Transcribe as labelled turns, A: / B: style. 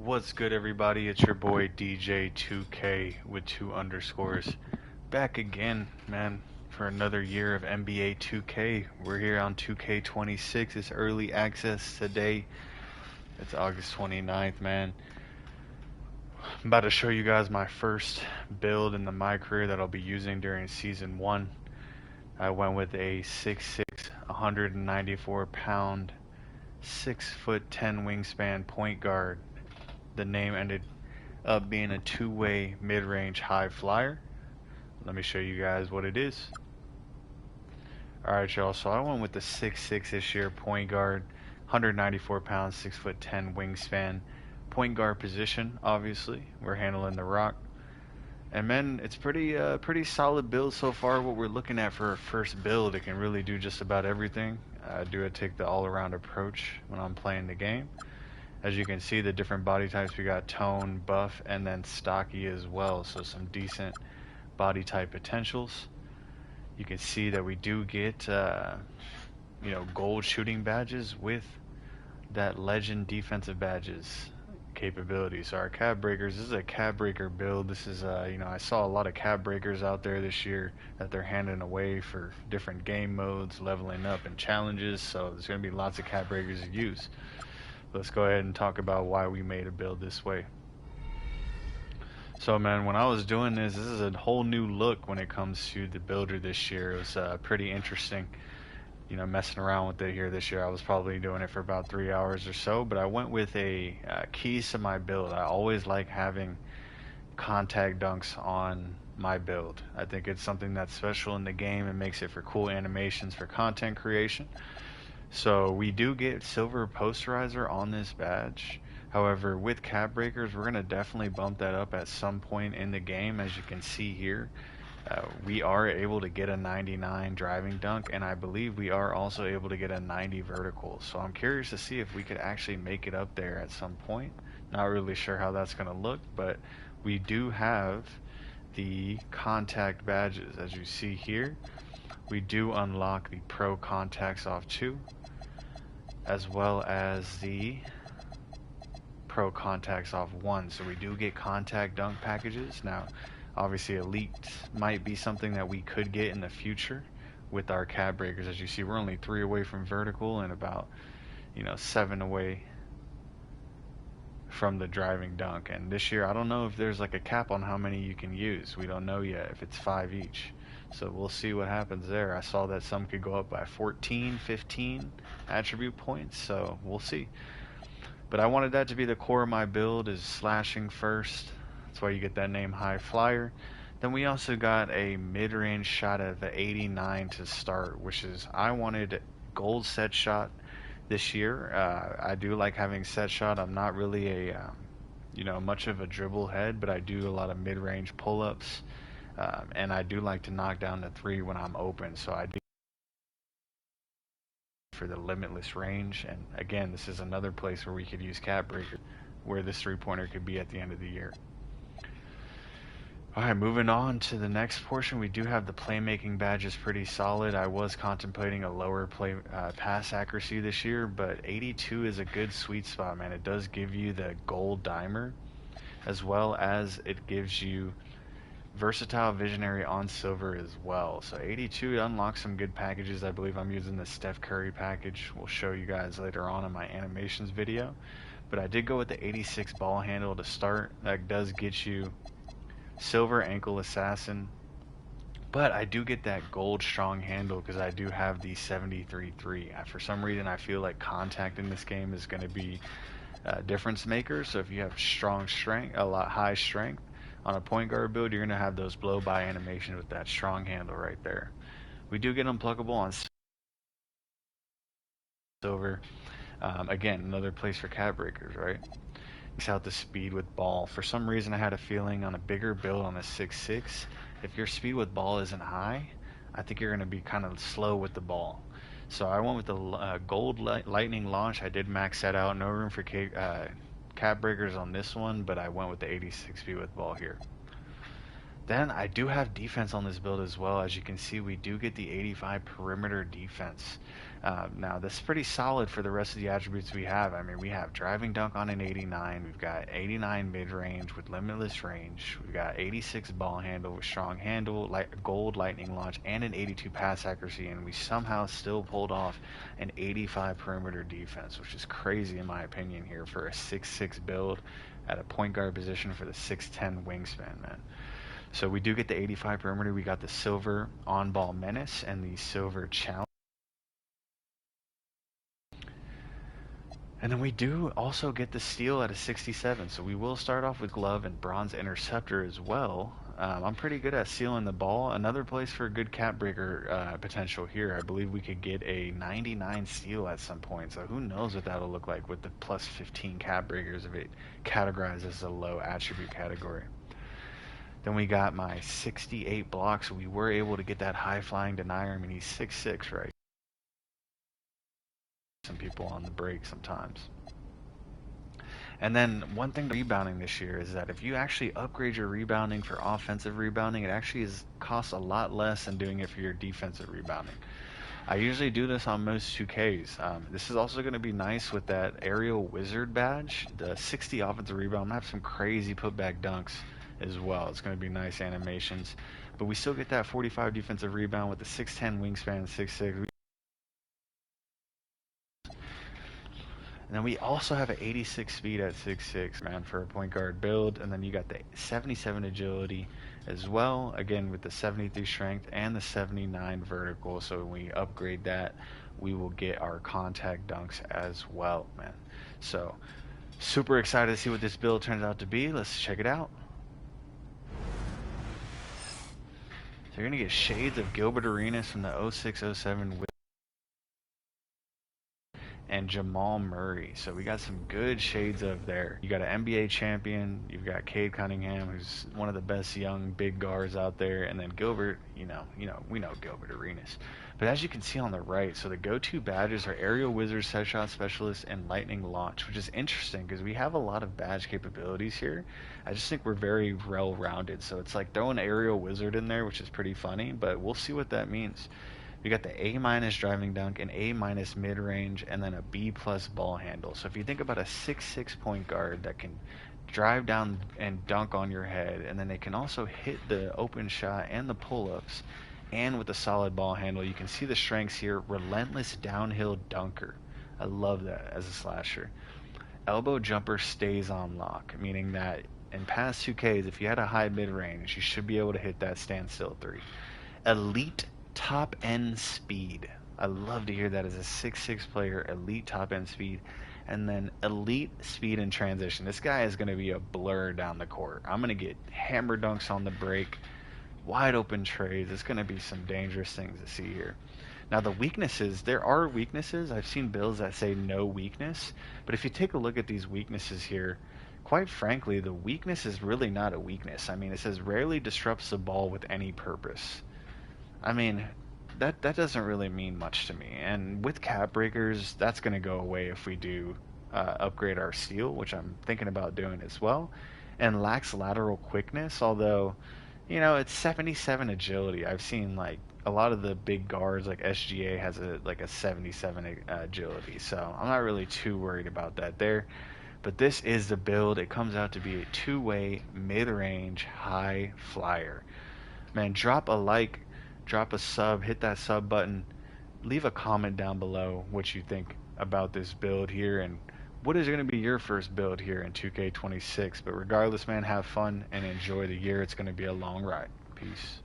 A: What's good, everybody? It's your boy DJ2K with two underscores. Back again, man, for another year of NBA 2K. We're here on 2K26. It's early access today. It's August 29th, man. I'm about to show you guys my first build in my career that I'll be using during season 1. I went with a 6'6", 194-pound, 6'10" wingspan point guard. The name ended up being a two-way mid-range high flyer. Let me show you guys what it is. Alright, y'all, so I went with the 6'6" this year point guard, 194 pounds, 6'10" wingspan. Point guard position, obviously. We're handling the rock. And man, it's pretty solid build so far. What we're looking at for a first build, it can really do just about everything. I do take the all-around approach when I'm playing the game. As you can see, the different body types, we got tone, buff, and then stocky as well. So some decent body type potentials. You can see that we do get, gold shooting badges with that legend defensive badges capability. So our cab breakers, this is a cab breaker build. This is, I saw a lot of cab breakers out there this year that they're handing away for different game modes, leveling up, and challenges. So there's going to be lots of cab breakers to use. Let's go ahead and talk about why we made a build this way. So man, when I was doing this is a whole new look when it comes to the builder this year. It was pretty interesting, messing around with it here this year. I was probably doing it for about 3 hours or so, but I went with a keys to my build. I always like having contact dunks on my build. I think it's something that's special in the game and makes it for cool animations for content creation. So we do get silver posterizer on this badge. However, with cap breakers, we're going to definitely bump that up at some point in the game. As you can see here, we are able to get a 99 driving dunk, and I believe we are also able to get a 90 vertical. So I'm curious to see if we could actually make it up there at some point. Not really sure how that's going to look, but we do have the contact badges. As you see here, we do unlock the pro contacts off 2, as well as the pro contacts off 1. So we do get contact dunk packages. Now, obviously elite might be something that we could get in the future with our cab breakers. As you see, we're only 3 away from vertical and about 7 away from the driving dunk. And this year, I don't know if there's like a cap on how many you can use. We don't know yet if it's 5 each. So we'll see what happens there. I saw that some could go up by 14, 15 attribute points, so we'll see. But I wanted that to be the core of my build, is slashing first. That's why you get that name High Flyer. Then we also got a mid-range shot at the 89 to start, which is, I wanted gold set shot this year. I do like having set shot. I'm not really a, much of a dribble head, but I do a lot of mid-range pull-ups. And I do like to knock down the 3 when I'm open, so I do for the limitless range. And again, this is another place where we could use cap breaker, where this 3-pointer could be at the end of the year. Alright, moving on to the next portion, we do have the playmaking badges pretty solid. I was contemplating a lower pass accuracy this year, but 82 is a good sweet spot, man. It does give you the gold dimer, as well as it gives you versatile visionary on silver as well. So 82 unlocks some good packages. I believe I'm using the Steph Curry package. We'll show you guys later on in my animations video. But I did go with the 86 ball handle to start. That does get you silver ankle assassin. But I do get that gold strong handle because I do have the 73-3. For some reason, I feel like contact in this game is going to be a difference maker. So if you have strong strength, high strength, on a point guard build, you're going to have those blow-by animations with that strong handle right there. We do get unpluckable on silver. Again, another place for cap breakers, right? Takes out the speed with ball. For some reason, I had a feeling on a bigger build on a 6'6", if your speed with ball isn't high, I think you're going to be kind of slow with the ball. So I went with the gold lightning launch. I did max that out. No room for cap breakers on this one, but I went with the 86 speed with ball here. Then I do have defense on this build as well. As you can see, we do get the 85 perimeter defense. Now, this is pretty solid for the rest of the attributes we have. I mean, we have driving dunk on an 89. We've got 89 mid-range with limitless range. We've got 86 ball handle with strong handle, gold lightning launch, and an 82 pass accuracy. And we somehow still pulled off an 85 perimeter defense, which is crazy in my opinion here for a 6'6 build at a point guard position for the 6'10 wingspan, man. So we do get the 85 perimeter. We got the silver on-ball menace and the silver challenge. And then we do also get the steal at a 67. So we will start off with glove and bronze interceptor as well. I'm pretty good at sealing the ball. Another place for a good cap breaker potential here. I believe we could get a 99 steal at some point. So who knows what that'll look like with the plus 15 cap breakers if it categorizes as a low attribute category. Then we got my 68 blocks. So we were able to get that high flying denier. I mean, he's 6'6", right? Some people on the break sometimes. And then one thing rebounding this year is that if you actually upgrade your rebounding for offensive rebounding, it actually costs a lot less than doing it for your defensive rebounding. I usually do this on most 2Ks. This is also going to be nice with that aerial wizard badge. The 60 offensive rebound. I'm going to have some crazy putback dunks as well. It's going to be nice animations. But we still get that 45 defensive rebound with the 6'10 wingspan, 6'6". And then we also have an 86 speed at 6'6", man, for a point guard build. And then you got the 77 agility as well, again with the 73 strength and the 79 vertical. So when we upgrade that, we will get our contact dunks as well, man. So super excited to see what this build turns out to be. Let's check it out. So you're going to get shades of Gilbert Arenas from the 06-07 and Jamal Murray. So we got some good shades of there. You got an NBA champion. You've got Cade Cunningham, who's one of the best young big guards out there. And then Gilbert, we know Gilbert Arenas. But as you can see on the right, so the go-to badges are Aerial Wizard, Set Shot Specialist, and Lightning Launch, which is interesting because we have a lot of badge capabilities here. I just think we're very well-rounded. So it's like throwing Aerial Wizard in there, which is pretty funny, but we'll see what that means. We got the A- driving dunk, an A- mid-range, and then a B+ ball handle. So if you think about a 6'6 point guard that can drive down and dunk on your head, and then they can also hit the open shot and the pull-ups, and with a solid ball handle, you can see the strengths here. Relentless downhill dunker. I love that as a slasher. Elbow jumper stays on lock, meaning that in past 2Ks, if you had a high mid-range, you should be able to hit that standstill 3. Elite top end speed. I love to hear that as a 6'6 player, elite top end speed. And then elite speed in transition. This guy is going to be a blur down the court. I'm going to get hammer dunks on the break, wide open trades. It's going to be some dangerous things to see here. Now the weaknesses, there are weaknesses. I've seen builds that say no weakness, but if you take a look at these weaknesses here, quite frankly, the weakness is really not a weakness. I mean, it says rarely disrupts the ball with any purpose. I mean, that doesn't really mean much to me. And with cap breakers, that's going to go away if we do upgrade our steal, which I'm thinking about doing as well. And lacks lateral quickness, although, it's 77 agility. I've seen like a lot of the big guards, like SGA has a 77 agility, so I'm not really too worried about that there. But this is the build. It comes out to be a two-way mid-range high flyer. Man, drop a like, drop a sub, hit that sub button, leave a comment down below what you think about this build here and what is going to be your first build here in 2K26. But regardless, man, have fun and enjoy the year. It's going to be a long ride. Peace.